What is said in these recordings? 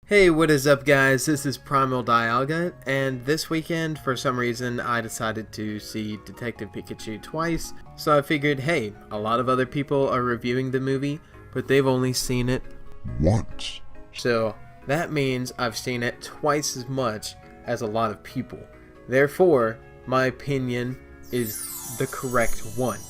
Hey, what is up guys? This is Primal Dialga, and this weekend, for some reason, I decided to see Detective Pikachu twice, so I figured, hey, a lot of other people are reviewing the movie, but they've only seen it once. So that means I've seen it twice as much as a lot of people. Therefore, my opinion is the correct one.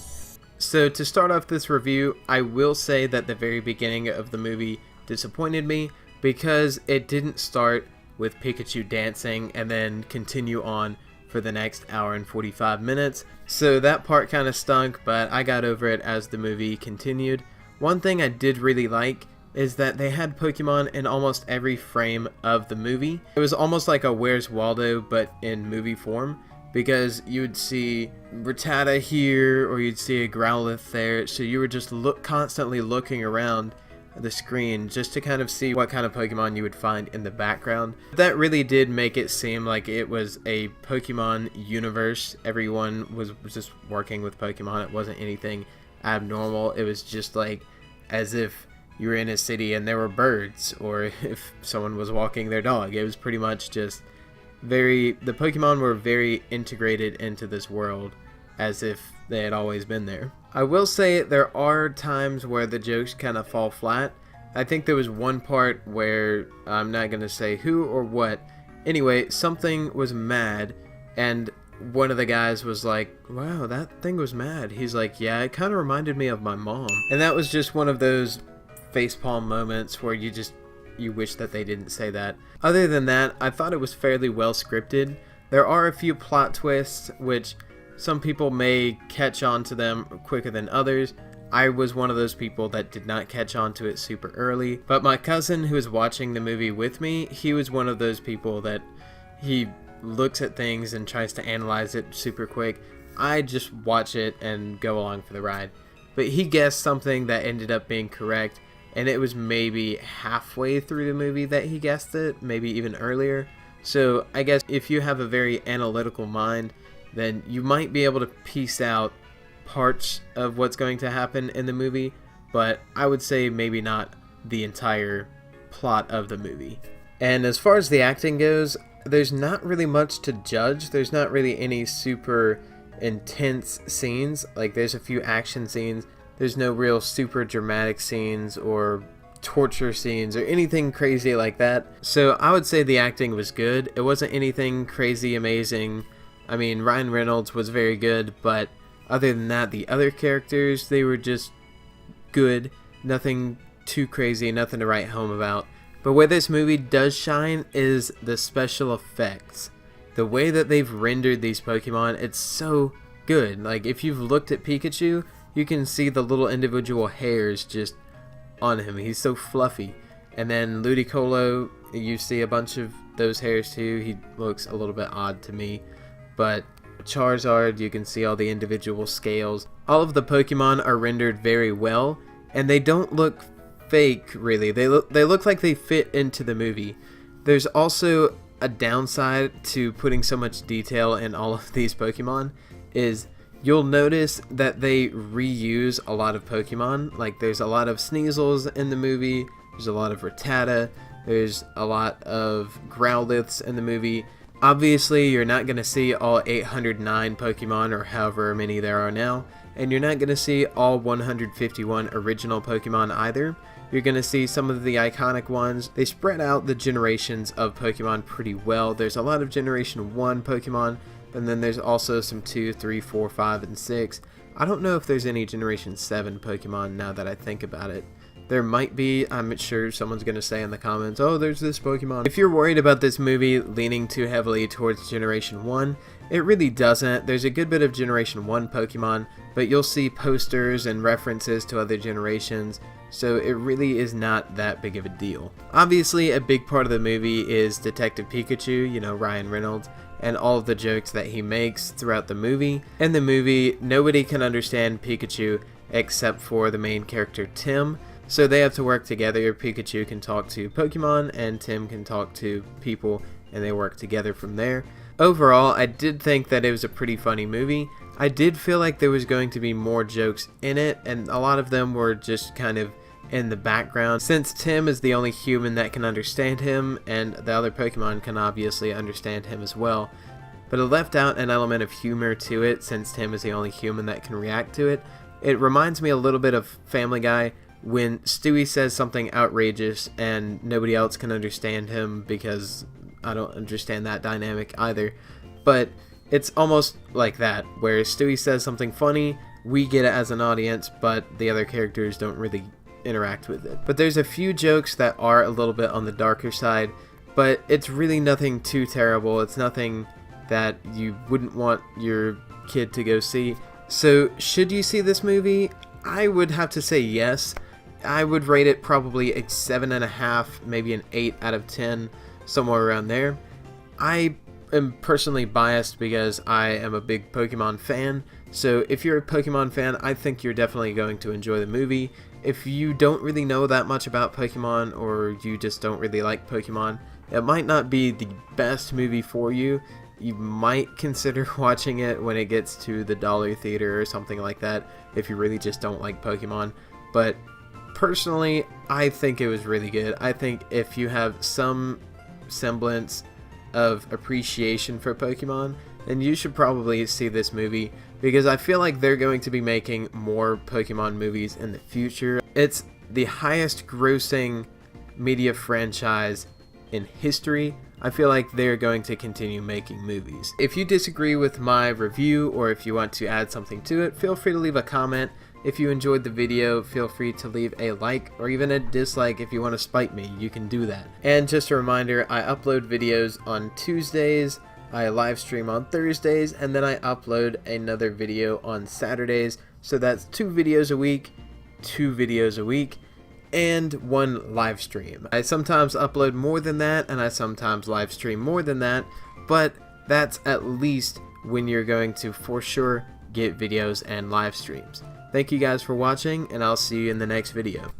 So to start off this review, I will say that the very beginning of the movie disappointed me, because it didn't start with Pikachu dancing and then continue on for the next hour and 45 minutes. So that part kind of stunk, but I got over it as the movie continued. One thing I did really like is that they had Pokemon in almost every frame of the movie. It was almost like a Where's Waldo but in movie form, because you would see Rattata here or you'd see a Growlithe there, so you were just constantly looking around the screen just to kind of see what kind of Pokemon you would find in the background. That really did make it seem like it was a Pokemon universe. Everyone was just working with Pokemon. It wasn't anything abnormal. It was just like as if you were in a city and there were birds, or if someone was walking their dog. It was pretty much just the Pokemon were very integrated into this world as if they had always been there. I will say there are times where the jokes kind of fall flat. I think there was one part where, I'm not going to say who or what, anyway, something was mad, and one of the guys was like, wow, that thing was mad. He's like, yeah, it kind of reminded me of my mom. And that was just one of those facepalm moments where you wish that they didn't say that. Other than that, I thought it was fairly well scripted. There are a few plot twists which some people may catch on to them quicker than others. I was one of those people that did not catch on to it super early, but my cousin who was watching the movie with me, he was one of those people that he looks at things and tries to analyze it super quick. I just watch it and go along for the ride. But he guessed something that ended up being correct, and it was maybe halfway through the movie that he guessed it, maybe even earlier. So I guess if you have a very analytical mind, then you might be able to piece out parts of what's going to happen in the movie, but I would say maybe not the entire plot of the movie. And as far as the acting goes, there's not really much to judge. There's not really any super intense scenes. Like, there's a few action scenes. There's no real super dramatic scenes or torture scenes or anything crazy like that. So I would say the acting was good. It wasn't anything crazy amazing. I mean, Ryan Reynolds was very good, but other than that, the other characters, they were just good. Nothing too crazy, nothing to write home about. But where this movie does shine is the special effects. The way that they've rendered these Pokemon, it's so good. Like, if you've looked at Pikachu, you can see the little individual hairs just on him. He's so fluffy. And then Ludicolo, you see a bunch of those hairs too. He looks a little bit odd to me. But Charizard, you can see all the individual scales. All of the Pokemon are rendered very well, and they don't look fake, really. They look like they fit into the movie. There's also a downside to putting so much detail in all of these Pokemon, is you'll notice that they reuse a lot of Pokemon. Like, there's a lot of Sneasels in the movie, there's a lot of Rattata, there's a lot of Growliths in the movie. Obviously, you're not going to see all 809 Pokemon, or however many there are now, and you're not going to see all 151 original Pokemon either. You're going to see some of the iconic ones. They spread out the generations of Pokemon pretty well. There's a lot of Generation 1 Pokemon, and then there's also some 2, 3, 4, 5, and 6. I don't know if there's any Generation 7 Pokemon now that I think about it. There might be. I'm sure someone's going to say in the comments, oh, there's this Pokemon. If you're worried about this movie leaning too heavily towards Generation 1, it really doesn't. There's a good bit of Generation 1 Pokemon, but you'll see posters and references to other generations, so it really is not that big of a deal. Obviously, a big part of the movie is Detective Pikachu, you know, Ryan Reynolds, and all of the jokes that he makes throughout the movie. In the movie, nobody can understand Pikachu except for the main character, Tim. So they have to work together. Pikachu can talk to Pokemon and Tim can talk to people, and they work together from there. Overall, I did think that it was a pretty funny movie. I did feel like there was going to be more jokes in it, and a lot of them were just kind of in the background, since Tim is the only human that can understand him, and the other Pokemon can obviously understand him as well. But it left out an element of humor to it, since Tim is the only human that can react to it. It reminds me a little bit of Family Guy, when Stewie says something outrageous and nobody else can understand him, because I don't understand that dynamic either. But it's almost like that, where Stewie says something funny, we get it as an audience, but the other characters don't really interact with it. But there's a few jokes that are a little bit on the darker side, but it's really nothing too terrible. It's nothing that you wouldn't want your kid to go see. So should you see this movie? I would have to say yes. I would rate it probably a 7.5, maybe an 8 out of 10, somewhere around there. I am personally biased because I am a big Pokemon fan, so if you're a Pokemon fan, I think you're definitely going to enjoy the movie. If you don't really know that much about Pokemon, or you just don't really like Pokemon, it might not be the best movie for you. You might consider watching it when it gets to the Dollar Theater or something like that, if you really just don't like Pokemon. But personally, I think it was really good. I think if you have some semblance of appreciation for Pokemon, then you should probably see this movie, because I feel like they're going to be making more Pokemon movies in the future. It's the highest grossing media franchise in history. I feel like they're going to continue making movies. If you disagree with my review, or if you want to add something to it, feel free to leave a comment. If you enjoyed the video, feel free to leave a like or even a dislike. If you want to spite me, you can do that. And just a reminder, I upload videos on Tuesdays, I live stream on Thursdays, and then I upload another video on Saturdays. So that's 2 videos a week, and 1 live stream. I sometimes upload more than that, and I sometimes live stream more than that, but that's at least when you're going to for sure get videos and live streams. Thank you guys for watching, and I'll see you in the next video.